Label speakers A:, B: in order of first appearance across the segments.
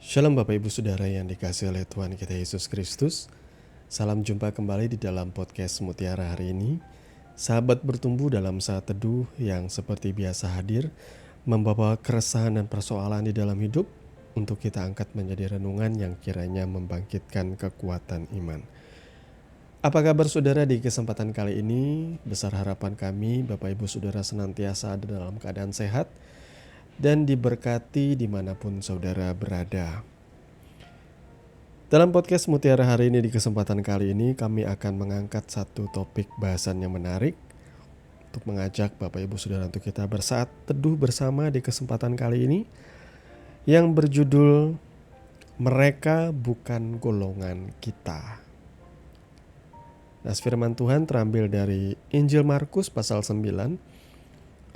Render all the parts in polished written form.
A: Shalom Bapak Ibu Saudara yang dikasihi oleh Tuhan kita Yesus Kristus. Salam jumpa kembali di dalam podcast Mutiara hari ini. Sahabat bertumbuh dalam saat teduh yang seperti biasa hadir, membawa keresahan dan persoalan di dalam hidup untuk kita angkat menjadi renungan yang kiranya membangkitkan kekuatan iman. Apa kabar saudara di kesempatan kali ini? Besar harapan kami Bapak Ibu Saudara senantiasa ada dalam keadaan sehat dan diberkati dimanapun saudara berada. Dalam podcast Mutiara hari ini di kesempatan kali ini kami akan mengangkat satu topik bahasan yang menarik untuk mengajak Bapak Ibu Saudara untuk kita bersaat teduh bersama di kesempatan kali ini yang berjudul Mereka Bukan Golongan Kita. Nah, firman Tuhan terambil dari Injil Markus pasal 9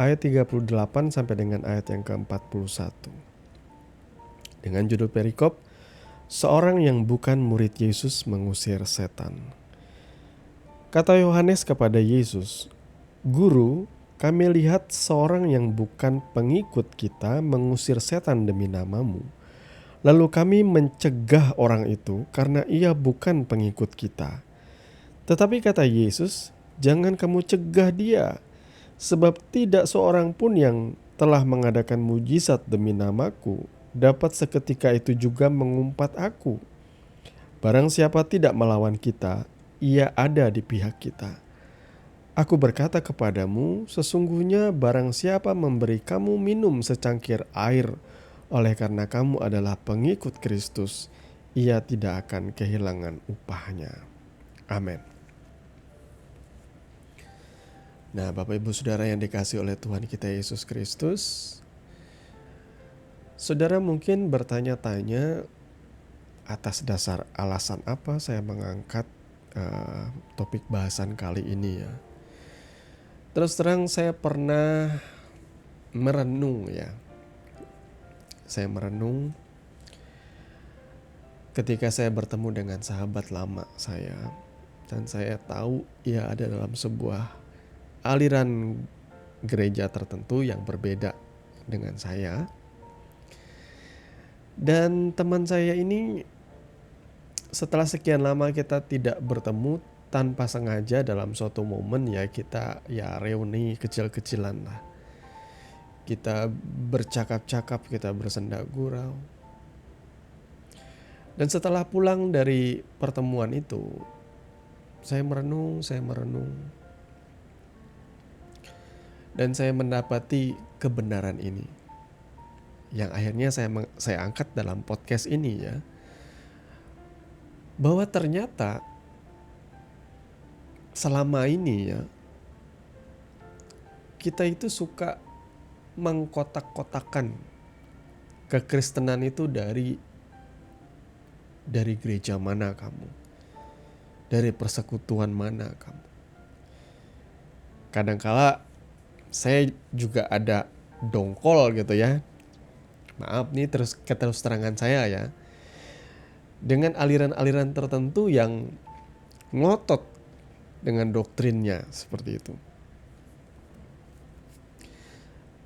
A: ayat 38 sampai dengan ayat yang ke-41. Dengan judul perikop, seorang yang bukan murid Yesus mengusir setan. Kata Yohanes kepada Yesus, "Guru, kami lihat seorang yang bukan pengikut kita mengusir setan demi namamu. Lalu kami mencegah orang itu karena ia bukan pengikut kita." Tetapi kata Yesus, "Jangan kamu cegah dia, sebab tidak seorang pun yang telah mengadakan mujizat demi namaku dapat seketika itu juga mengumpat aku. Barang siapa tidak melawan kita, ia ada di pihak kita. Aku berkata kepadamu, sesungguhnya barang siapa memberi kamu minum secangkir air oleh karena kamu adalah pengikut Kristus, ia tidak akan kehilangan upahnya." Amin. Nah, Bapak Ibu Saudara yang dikasihi oleh Tuhan kita Yesus Kristus, saudara mungkin bertanya-tanya atas dasar alasan apa saya mengangkat topik bahasan kali ini ya. Terus terang saya pernah merenung ya. Saya merenung ketika saya bertemu dengan sahabat lama saya. Dan saya tahu ia ada dalam sebuah aliran gereja tertentu yang berbeda dengan saya. Dan teman saya ini setelah sekian lama kita tidak bertemu, tanpa sengaja dalam suatu momen ya kita reuni kecil-kecilan lah. Kita bercakap-cakap, kita bersenda gurau. Dan setelah pulang dari pertemuan itu, saya merenung. Dan saya mendapati kebenaran ini. Yang akhirnya saya angkat dalam podcast ini ya. Bahwa ternyata selama ini ya kita itu suka mengkotak-kotakan kekristenan itu dari gereja mana kamu, dari persekutuan mana kamu. Kadangkala saya juga ada dongkol gitu ya. Maaf nih terus terangan saya ya. Dengan aliran-aliran tertentu yang ngotot dengan doktrinnya seperti itu.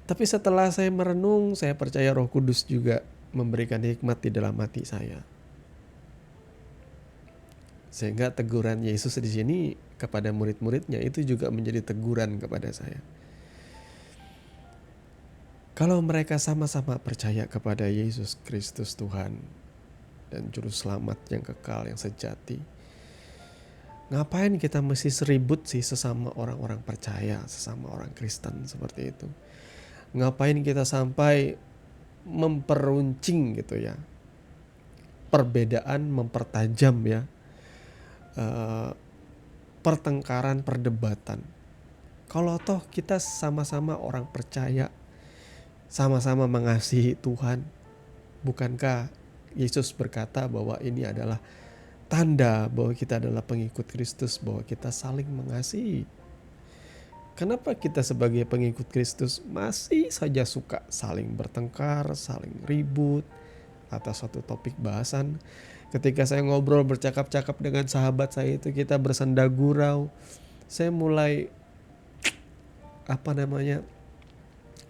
A: Tapi setelah saya merenung, saya percaya Roh Kudus juga memberikan hikmat di dalam hati saya. Sehingga teguran Yesus di sini kepada murid-muridnya itu juga menjadi teguran kepada saya. Kalau mereka sama-sama percaya kepada Yesus Kristus Tuhan dan Juru Selamat yang kekal, yang sejati, ngapain kita mesti seribut sih sesama orang-orang percaya, sesama orang Kristen seperti itu? Ngapain kita sampai memperuncing gitu ya? Perbedaan mempertajam ya, pertengkaran, perdebatan. Kalau toh kita sama-sama orang percaya, sama-sama mengasihi Tuhan, bukankah Yesus berkata bahwa ini adalah tanda bahwa kita adalah pengikut Kristus, bahwa kita saling mengasihi? Kenapa kita sebagai pengikut Kristus masih saja suka saling bertengkar, saling ribut atas suatu topik bahasan? Ketika saya ngobrol bercakap-cakap dengan sahabat saya itu, kita bersenda gurau, saya mulai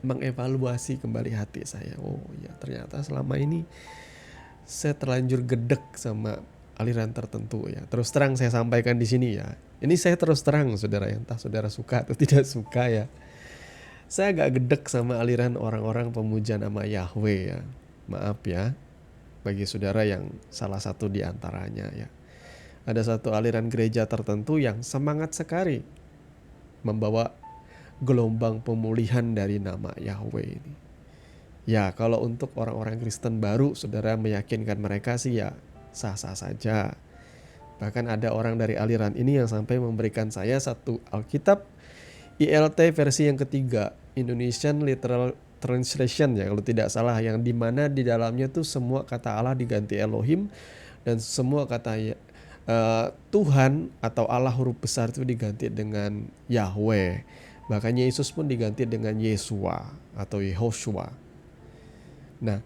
A: mengevaluasi kembali hati saya. Oh ya, ternyata selama ini saya terlanjur gedek sama aliran tertentu ya. Terus terang saya sampaikan di sini ya. Ini saya terus terang saudara ya, entah saudara suka atau tidak suka ya. Saya agak gedek sama aliran orang-orang pemuja nama Yahweh ya. Maaf ya bagi saudara yang salah satu di antaranya ya. Ada satu aliran gereja tertentu yang semangat sekali membawa gelombang pemulihan dari nama Yahweh ini. Ya, kalau untuk orang-orang Kristen baru, saudara meyakinkan mereka sih ya sah-sah saja. Bahkan ada orang dari aliran ini yang sampai memberikan saya satu Alkitab ILT versi yang ketiga, Indonesian Literal Translation ya kalau tidak salah, yang dimana di dalamnya tuh semua kata Allah diganti Elohim dan semua kata Tuhan atau Allah huruf besar itu diganti dengan Yahweh. Bahkan Yesus pun diganti dengan Yesua atau Yehoshua. Nah,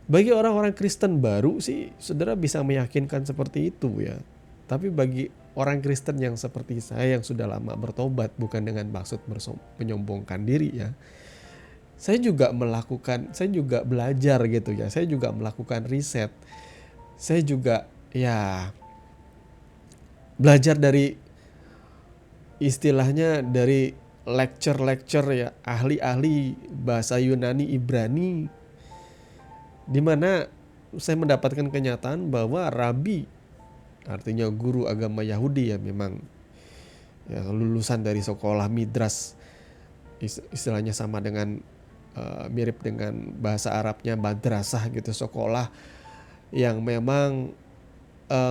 A: bagi orang-orang Kristen baru sih saudara bisa meyakinkan seperti itu ya. Tapi bagi orang Kristen yang seperti saya yang sudah lama bertobat, bukan dengan maksud menyombongkan diri ya. Saya juga belajar gitu ya. Saya juga melakukan riset. Saya juga ya belajar dari istilahnya dari lecture ya, ahli-ahli bahasa Yunani Ibrani, di mana saya mendapatkan kenyataan bahwa rabi artinya guru agama Yahudi ya, memang ya, lulusan dari sekolah midras, istilahnya sama dengan mirip dengan bahasa Arabnya madrasah gitu, sekolah yang memang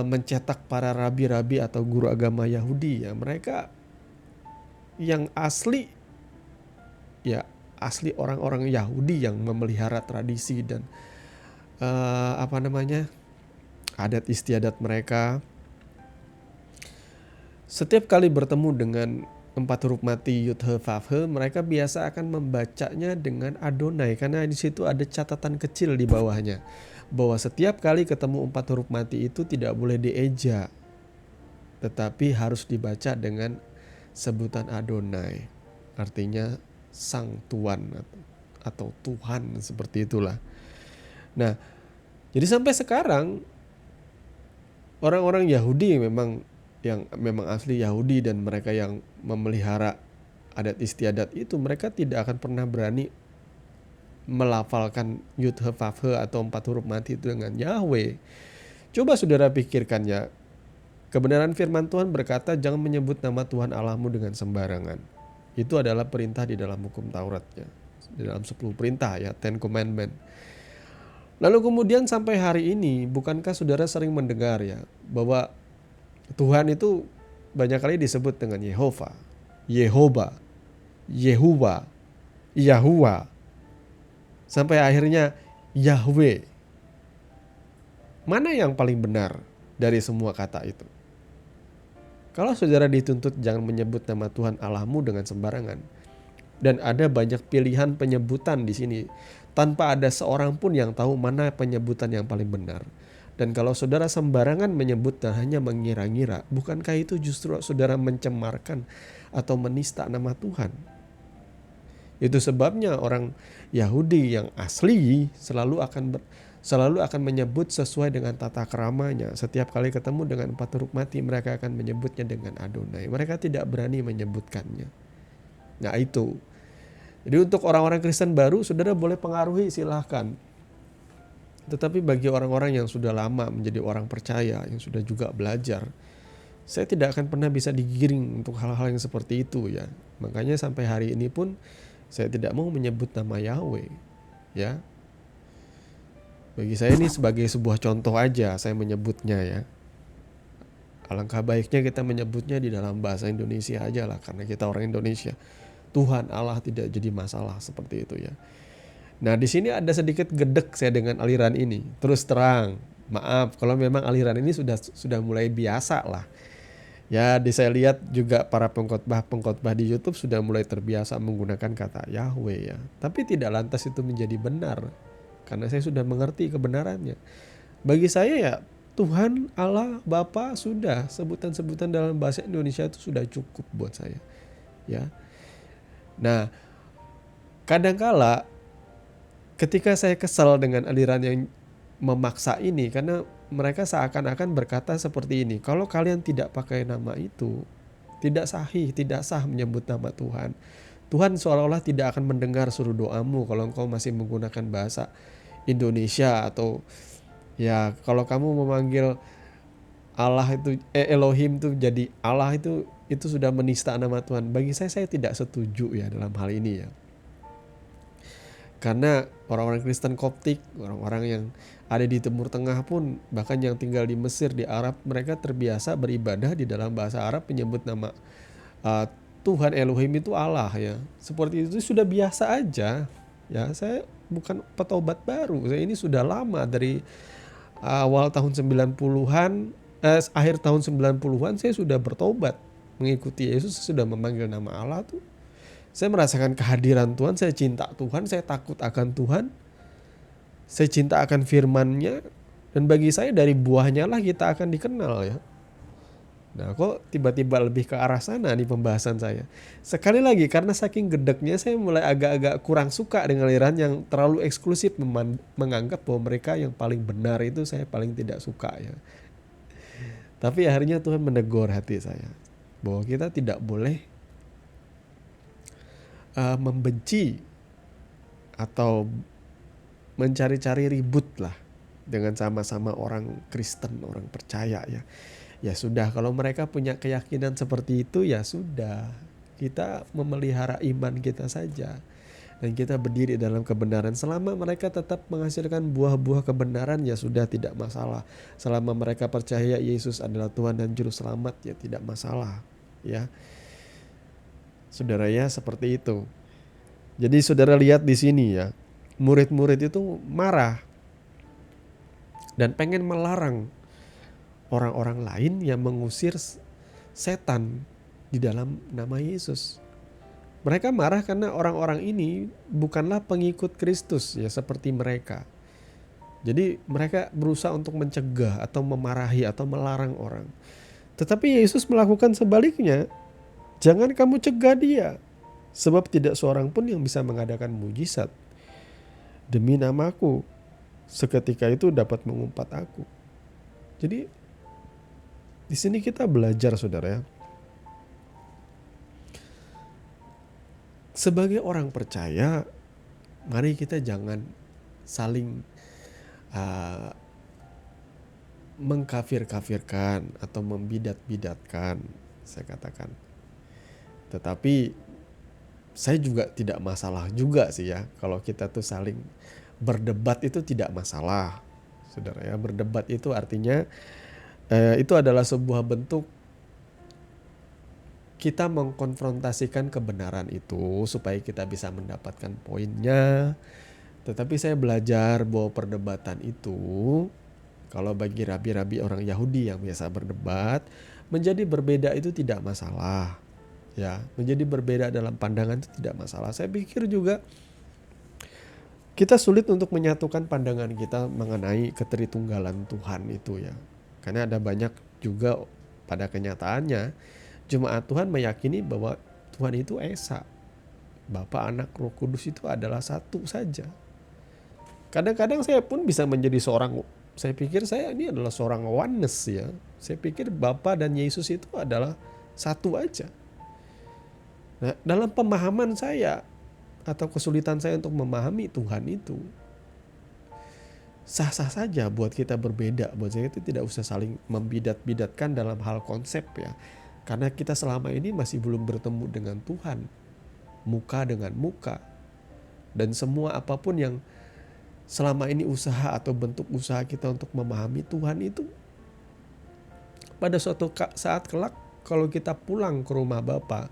A: mencetak para rabi-rabi atau guru agama Yahudi ya. Mereka yang asli ya, asli orang-orang Yahudi yang memelihara tradisi dan adat istiadat mereka. Setiap kali bertemu dengan 4 huruf mati Yud He Vav He, mereka biasa akan membacanya dengan Adonai, karena di situ ada catatan kecil di bawahnya bahwa setiap kali ketemu 4 huruf mati itu tidak boleh dieja, tetapi harus dibaca dengan sebutan Adonai, artinya Sang Tuan atau Tuhan, seperti itulah. Nah, jadi sampai sekarang orang-orang Yahudi yang memang asli Yahudi dan mereka yang memelihara adat istiadat itu, mereka tidak akan pernah berani melafalkan Yud He Vav He atau 4 huruf mati itu dengan Yahweh. Coba saudara pikirkan ya, kebenaran firman Tuhan berkata jangan menyebut nama Tuhan Allahmu dengan sembarangan. Itu adalah perintah di dalam hukum Tauratnya, di dalam 10 perintah ya, 10 commandment. Lalu kemudian sampai hari ini, bukankah saudara sering mendengar ya bahwa Tuhan itu banyak kali disebut dengan Yehova, Yehoba, Yehuwa, Yahuwa, sampai akhirnya Yahweh. Mana yang paling benar dari semua kata itu? Kalau saudara dituntut jangan menyebut nama Tuhan Allahmu dengan sembarangan, dan ada banyak pilihan penyebutan di sini, tanpa ada seorang pun yang tahu mana penyebutan yang paling benar. Dan kalau saudara sembarangan menyebut dan hanya mengira-ngira, bukankah itu justru saudara mencemarkan atau menista nama Tuhan? Itu sebabnya orang Yahudi yang asli selalu akan menyebut sesuai dengan tata keramanya. Setiap kali ketemu dengan 4 huruf mati, mereka akan menyebutnya dengan Adonai. Mereka tidak berani menyebutkannya. Nah itu. Jadi untuk orang-orang Kristen baru, saudara boleh pengaruhi, silahkan. Tetapi bagi orang-orang yang sudah lama menjadi orang percaya, yang sudah juga belajar, saya tidak akan pernah bisa digiring untuk hal-hal yang seperti itu ya. Makanya sampai hari ini pun saya tidak mau menyebut nama Yahweh ya. Bagi saya ini sebagai sebuah contoh aja saya menyebutnya ya. Alangkah baiknya kita menyebutnya di dalam bahasa Indonesia aja lah, karena kita orang Indonesia. Tuhan Allah tidak jadi masalah, seperti itu ya. Nah di sini ada sedikit gedek saya dengan aliran ini. Terus terang, maaf kalau memang aliran ini sudah mulai biasa lah. Ya, saya lihat juga para pengkhotbah di YouTube sudah mulai terbiasa menggunakan kata Yahweh ya. Tapi tidak lantas itu menjadi benar, karena saya sudah mengerti kebenarannya. Bagi saya ya Tuhan Allah Bapa sudah, sebutan-sebutan dalam bahasa Indonesia itu sudah cukup buat saya ya. Nah, kadangkala ketika saya kesal dengan aliran yang memaksa ini karena mereka seakan-akan berkata seperti ini, kalau kalian tidak pakai nama itu, tidak sahih, tidak sah menyebut nama Tuhan. Tuhan seolah-olah tidak akan mendengar suruh doamu kalau engkau masih menggunakan bahasa Indonesia, atau ya kalau kamu memanggil Allah itu Elohim itu jadi Allah, itu sudah menista nama Tuhan. Bagi saya tidak setuju ya dalam hal ini ya. Karena orang-orang Kristen Koptik, orang-orang yang ada di Timur Tengah pun, bahkan yang tinggal di Mesir, di Arab, mereka terbiasa beribadah di dalam bahasa Arab menyebut nama uh, Tuhan Elohim itu Allah ya. Seperti itu sudah biasa aja. Ya, saya bukan petobat baru. Saya ini sudah lama dari awal tahun 90-an, akhir tahun 90-an saya sudah bertobat mengikuti Yesus, sudah memanggil nama Allah tuh. Saya merasakan kehadiran Tuhan, saya cinta Tuhan, saya takut akan Tuhan, saya cinta akan firman-Nya, dan bagi saya dari buahnya lah kita akan dikenal ya. Nah, kok tiba-tiba lebih ke arah sana nih pembahasan saya. Sekali lagi, karena saking gedeknya saya mulai agak-agak kurang suka dengan aliran yang terlalu eksklusif menganggap bahwa mereka yang paling benar itu saya paling tidak suka ya. Tapi akhirnya Tuhan menegur hati saya bahwa kita tidak boleh membenci atau mencari-cari ribut lah dengan sama-sama orang Kristen, orang percaya ya. Ya sudah, kalau mereka punya keyakinan seperti itu ya sudah, kita memelihara iman kita saja dan kita berdiri dalam kebenaran. Selama mereka tetap menghasilkan buah-buah kebenaran ya sudah, tidak masalah. Selama mereka percaya Yesus adalah Tuhan dan Juru Selamat ya tidak masalah ya. Saudara ya, seperti itu. Jadi saudara lihat di sini ya, murid-murid itu marah dan pengen melarang orang-orang lain yang mengusir setan di dalam nama Yesus. Mereka marah karena orang-orang ini bukanlah pengikut Kristus ya seperti mereka. Jadi mereka berusaha untuk mencegah atau memarahi atau melarang orang. Tetapi Yesus melakukan sebaliknya. Jangan kamu cegah dia, sebab tidak seorang pun yang bisa mengadakan mujizat demi namaku seketika itu dapat mengumpat aku. Jadi di sini kita belajar saudara ya. Sebagai orang percaya, mari kita jangan saling mengkafir-kafirkan atau membidat-bidatkan, saya katakan. Tetapi saya juga tidak masalah juga sih ya kalau kita tuh saling berdebat, itu tidak masalah saudara ya. Berdebat itu artinya itu adalah sebuah bentuk kita mengkonfrontasikan kebenaran itu supaya kita bisa mendapatkan poinnya. Tetapi saya belajar bahwa perdebatan itu, kalau bagi rabi-rabi orang Yahudi yang biasa berdebat, menjadi berbeda itu tidak masalah. Ya, menjadi berbeda dalam pandangan itu tidak masalah. Saya pikir juga kita sulit untuk menyatukan pandangan kita mengenai keteritunggalan Tuhan itu ya. Karena ada banyak juga pada kenyataannya jemaat Tuhan meyakini bahwa Tuhan itu Esa. Bapa, Anak, Roh Kudus itu adalah satu saja. Kadang-kadang saya pun bisa menjadi saya pikir saya ini adalah seorang oneness ya. Saya pikir Bapa dan Yesus itu adalah satu aja. Nah, dalam pemahaman saya atau kesulitan saya untuk memahami Tuhan itu, sah-sah saja buat kita berbeda. Buat saya itu tidak usah saling membidat-bidatkan dalam hal konsep ya. Karena kita selama ini masih belum bertemu dengan Tuhan, muka dengan muka. Dan semua apapun yang selama ini usaha atau bentuk usaha kita untuk memahami Tuhan itu, pada suatu saat kelak kalau kita pulang ke rumah Bapa,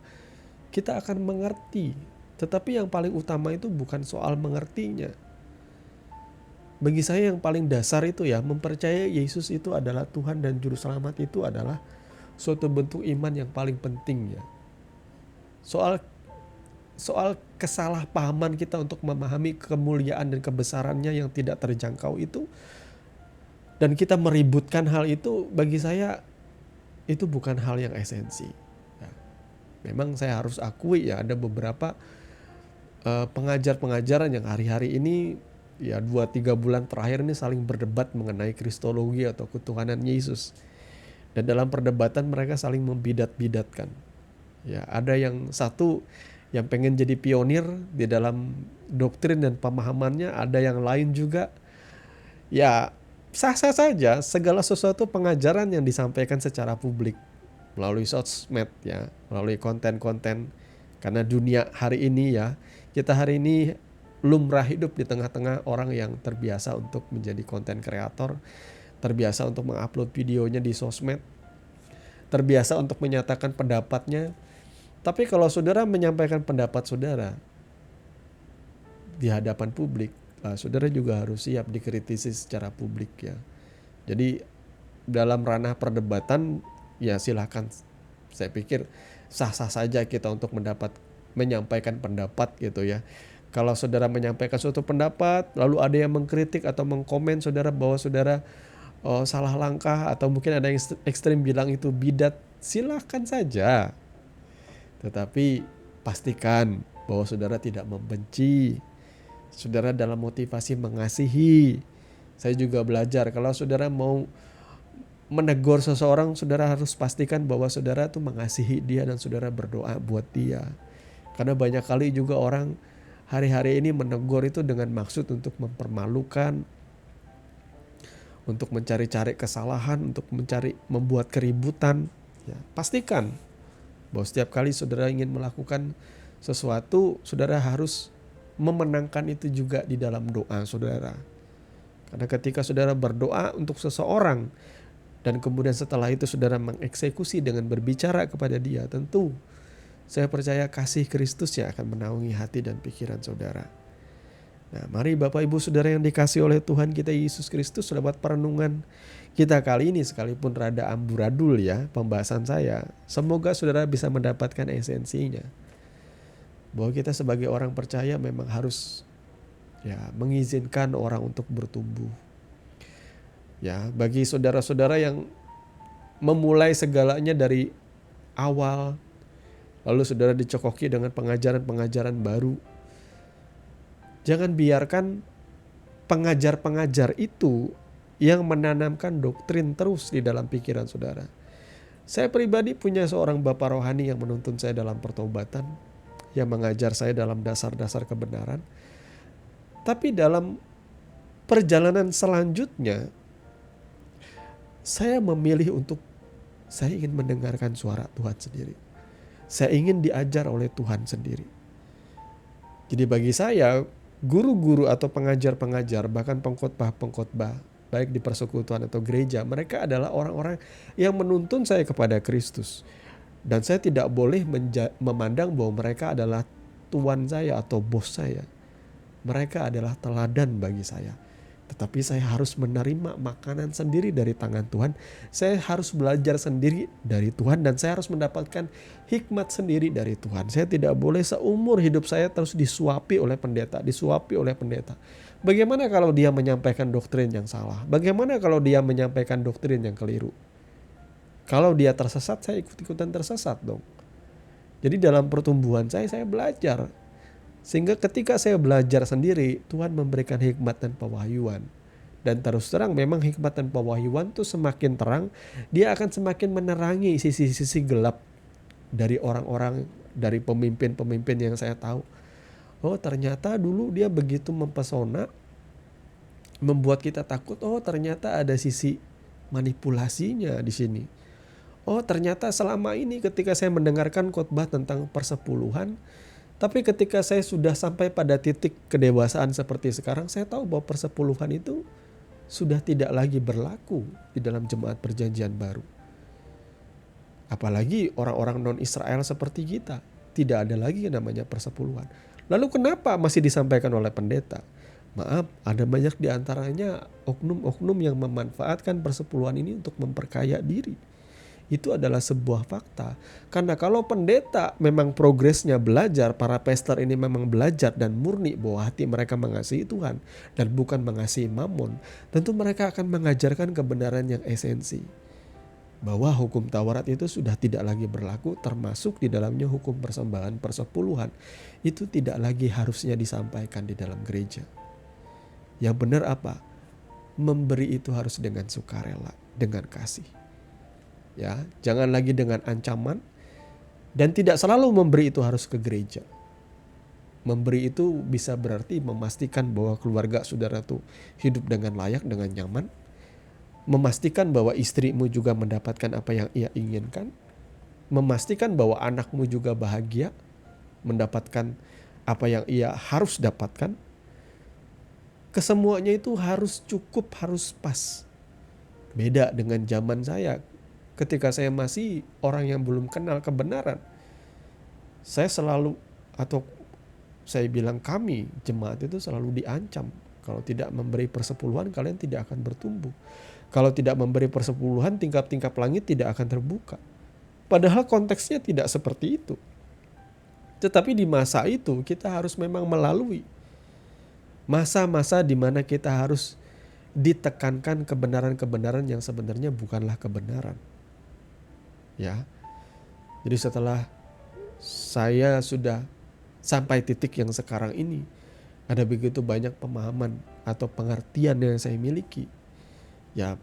A: kita akan mengerti. Tetapi yang paling utama itu bukan soal mengertinya. Bagi saya yang paling dasar itu ya, mempercayai Yesus itu adalah Tuhan dan Juru Selamat itu adalah suatu bentuk iman yang paling penting ya. Soal kesalahpahaman kita untuk memahami kemuliaan dan kebesarannya yang tidak terjangkau itu, dan kita meributkan hal itu, bagi saya itu bukan hal yang esensi. Memang saya harus akui ya, ada beberapa pengajar-pengajaran yang hari-hari ini ya 2-3 bulan terakhir ini saling berdebat mengenai kristologi atau ketuhanan Yesus. Dan dalam perdebatan mereka saling membidat-bidatkan. Ya, ada yang satu yang pengen jadi pionir di dalam doktrin dan pemahamannya, ada yang lain juga ya sah-sah saja segala sesuatu pengajaran yang disampaikan secara publik melalui sosmed ya, melalui konten-konten. Karena dunia hari ini ya, kita hari ini lumrah hidup di tengah-tengah orang yang terbiasa untuk menjadi konten kreator, terbiasa untuk mengupload videonya di sosmed, terbiasa untuk menyatakan pendapatnya. Tapi kalau saudara menyampaikan pendapat saudara di hadapan publik, saudara juga harus siap dikritisi secara publik ya. Jadi dalam ranah perdebatan ya silahkan, saya pikir sah-sah saja kita untuk menyampaikan pendapat gitu ya. Kalau saudara menyampaikan suatu pendapat lalu ada yang mengkritik atau mengkomen saudara bahwa saudara salah langkah, atau mungkin ada yang ekstrim bilang itu bidat, silahkan saja. Tetapi pastikan bahwa saudara tidak membenci, saudara dalam motivasi mengasihi. Saya juga belajar kalau saudara mau menegur seseorang, saudara harus pastikan bahwa saudara tuh mengasihi dia dan saudara berdoa buat dia. Karena banyak kali juga orang hari-hari ini menegur itu dengan maksud untuk mempermalukan, untuk mencari-cari kesalahan, untuk membuat keributan. Ya, pastikan bahwa setiap kali saudara ingin melakukan sesuatu, saudara harus memenangkan itu juga di dalam doa saudara. Karena ketika saudara berdoa untuk seseorang dan kemudian setelah itu saudara mengeksekusi dengan berbicara kepada dia, tentu saya percaya kasih Kristus yang akan menaungi hati dan pikiran saudara. Nah, mari Bapak Ibu Saudara yang dikasihi oleh Tuhan kita Yesus Kristus, lewat perenungan kita kali ini sekalipun rada amburadul ya pembahasan saya, semoga saudara bisa mendapatkan esensinya. Bahwa kita sebagai orang percaya memang harus ya mengizinkan orang untuk bertumbuh. Ya, bagi saudara-saudara yang memulai segalanya dari awal, lalu saudara dicokoki dengan pengajaran-pengajaran baru, jangan biarkan pengajar-pengajar itu yang menanamkan doktrin terus di dalam pikiran saudara. Saya pribadi punya seorang bapak rohani yang menuntun saya dalam pertobatan, yang mengajar saya dalam dasar-dasar kebenaran. Tapi dalam perjalanan selanjutnya, saya memilih untuk saya ingin mendengarkan suara Tuhan sendiri. Saya ingin diajar oleh Tuhan sendiri. Jadi bagi saya, guru-guru atau pengajar-pengajar, bahkan pengkhotbah-pengkhotbah, baik di persekutuan atau gereja, mereka adalah orang-orang yang menuntun saya kepada Kristus. Dan saya tidak boleh memandang bahwa mereka adalah tuan saya atau bos saya. Mereka adalah teladan bagi saya. Tetapi saya harus menerima makanan sendiri dari tangan Tuhan. Saya harus belajar sendiri dari Tuhan dan saya harus mendapatkan hikmat sendiri dari Tuhan. Saya tidak boleh seumur hidup saya terus disuapi oleh pendeta. Bagaimana kalau dia menyampaikan doktrin yang salah? Bagaimana kalau dia menyampaikan doktrin yang keliru? Kalau dia tersesat, saya ikut-ikutan tersesat dong. Jadi dalam pertumbuhan saya belajar. Sehingga ketika saya belajar sendiri, Tuhan memberikan hikmat dan pewahyuan. Dan terus terang memang hikmat dan pewahyuan itu semakin terang, dia akan semakin menerangi sisi-sisi gelap dari orang-orang, dari pemimpin-pemimpin yang saya tahu. Oh ternyata dulu dia begitu mempesona, membuat kita takut. Oh ternyata ada sisi manipulasinya di sini. Oh ternyata selama ini ketika saya mendengarkan khotbah tentang persepuluhan, tapi ketika saya sudah sampai pada titik kedewasaan seperti sekarang, saya tahu bahwa persepuluhan itu sudah tidak lagi berlaku di dalam jemaat perjanjian baru. Apalagi orang-orang non-Israel seperti kita, tidak ada lagi yang namanya persepuluhan. Lalu kenapa masih disampaikan oleh pendeta? Maaf, ada banyak di antaranya oknum-oknum yang memanfaatkan persepuluhan ini untuk memperkaya diri. Itu adalah sebuah fakta. Karena kalau pendeta memang progresnya belajar, para pastor ini memang belajar dan murni bahwa hati mereka mengasihi Tuhan dan bukan mengasihi mamon, tentu mereka akan mengajarkan kebenaran yang esensi. Bahwa hukum Taurat itu sudah tidak lagi berlaku, termasuk di dalamnya hukum persembahan persepuluhan. Itu tidak lagi harusnya disampaikan di dalam gereja. Yang benar apa? Memberi itu harus dengan sukarela, dengan kasih. Ya, jangan lagi dengan ancaman, dan tidak selalu memberi itu harus ke gereja. Memberi itu bisa berarti memastikan bahwa keluarga saudara itu hidup dengan layak, dengan nyaman. Memastikan bahwa istrimu juga mendapatkan apa yang ia inginkan. Memastikan bahwa anakmu juga bahagia, mendapatkan apa yang ia harus dapatkan. Kesemuanya itu harus cukup, harus pas. Beda dengan zaman saya. Ketika saya masih orang yang belum kenal kebenaran, saya selalu, atau saya bilang kami, jemaat itu selalu diancam. Kalau tidak memberi persepuluhan, kalian tidak akan bertumbuh. Kalau tidak memberi persepuluhan, tingkap-tingkap langit tidak akan terbuka. Padahal konteksnya tidak seperti itu. Tetapi di masa itu kita harus memang melalui masa-masa di mana kita harus ditekankan kebenaran-kebenaran yang sebenarnya bukanlah kebenaran. Ya. Jadi setelah saya sudah sampai titik yang sekarang ini, ada begitu banyak pemahaman atau pengertian yang saya miliki. Ya,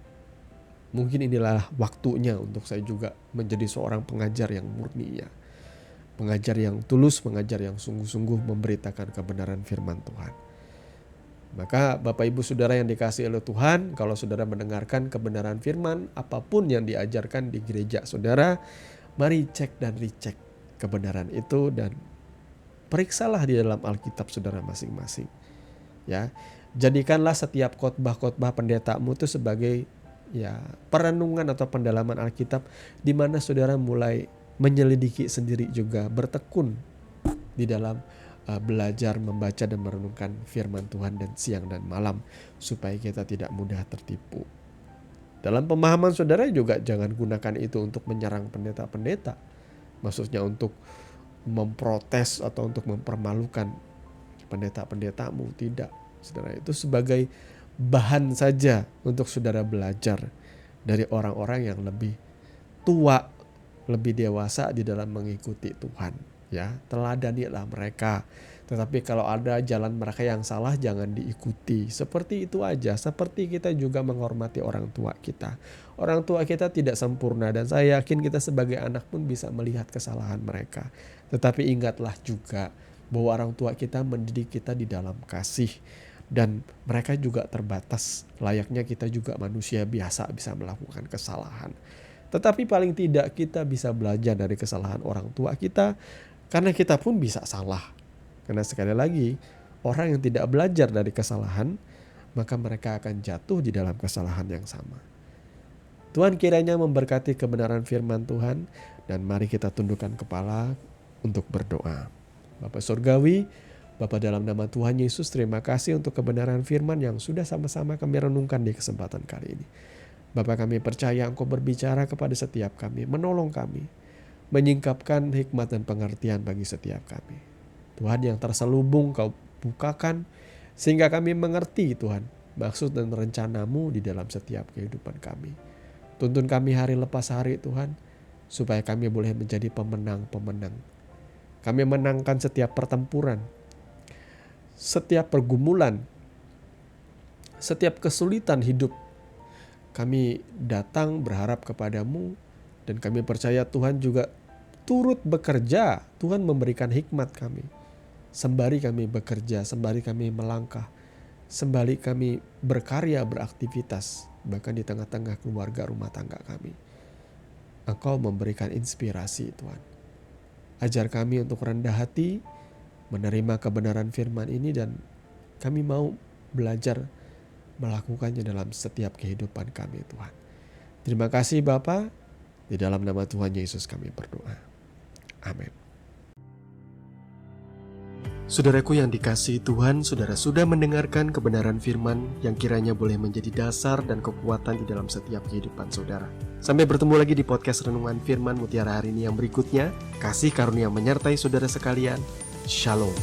A: mungkin inilah waktunya untuk saya juga menjadi seorang pengajar yang murni, ya. Pengajar yang tulus, pengajar yang sungguh-sungguh memberitakan kebenaran firman Tuhan. Maka Bapak Ibu Saudara yang dikasihi oleh Tuhan, kalau saudara mendengarkan kebenaran firman, apapun yang diajarkan di gereja saudara, mari cek dan recheck kebenaran itu dan periksalah di dalam Alkitab saudara masing-masing. Ya, jadikanlah setiap khotbah-khotbah pendetamu itu sebagai perenungan atau pendalaman Alkitab, di mana saudara mulai menyelidiki sendiri juga, bertekun di dalam belajar membaca dan merenungkan firman Tuhan dan siang dan malam, supaya kita tidak mudah tertipu. Dalam pemahaman saudara juga jangan gunakan itu untuk menyerang pendeta-pendeta, maksudnya untuk memprotes atau untuk mempermalukan pendeta-pendetamu. Tidak, saudara, itu sebagai bahan saja untuk saudara belajar dari orang-orang yang lebih tua, lebih dewasa di dalam mengikuti Tuhan. Ya, teladanilah mereka. Tetapi kalau ada jalan mereka yang salah, jangan diikuti. Seperti itu aja. Seperti kita juga menghormati orang tua kita. Orang tua kita tidak sempurna, dan saya yakin kita sebagai anak pun bisa melihat kesalahan mereka. Tetapi ingatlah juga bahwa orang tua kita mendidik kita di dalam kasih. Dan mereka juga terbatas. Layaknya kita juga manusia biasa bisa melakukan kesalahan. Tetapi paling tidak kita bisa belajar dari kesalahan orang tua kita. Karena kita pun bisa salah. Karena sekali lagi, orang yang tidak belajar dari kesalahan, maka mereka akan jatuh di dalam kesalahan yang sama. Tuhan kiranya memberkati kebenaran firman Tuhan. Dan mari kita tundukkan kepala untuk berdoa. Bapa Surgawi, Bapa dalam nama Tuhan Yesus, terima kasih untuk kebenaran firman yang sudah sama-sama kami renungkan di kesempatan kali ini. Bapa, kami percaya Engkau berbicara kepada setiap kami, menolong kami, menyingkapkan hikmat dan pengertian bagi setiap kami. Tuhan, yang terselubung Kau bukakan, sehingga kami mengerti Tuhan, maksud dan rencana-Mu di dalam setiap kehidupan kami. Tuntun kami hari lepas hari Tuhan, supaya kami boleh menjadi pemenang-pemenang. Kami menangkan setiap pertempuran, setiap pergumulan, setiap kesulitan hidup. Kami datang berharap kepadamu, dan kami percaya Tuhan juga turut bekerja. Tuhan memberikan hikmat kami. Sembari kami bekerja, sembari kami melangkah, sembari kami berkarya, beraktivitas, bahkan di tengah-tengah keluarga rumah tangga kami. Engkau memberikan inspirasi Tuhan. Ajar kami untuk rendah hati, menerima kebenaran firman ini, dan kami mau belajar melakukannya dalam setiap kehidupan kami Tuhan. Terima kasih Bapa, di dalam nama Tuhan Yesus kami berdoa. Amin. Saudaraku yang dikasihi Tuhan, saudara sudah mendengarkan kebenaran firman yang kiranya boleh menjadi dasar dan kekuatan di dalam setiap kehidupan saudara. Sampai bertemu lagi di podcast Renungan Firman Mutiara hari ini yang berikutnya. Kasih karunia menyertai saudara sekalian. Shalom.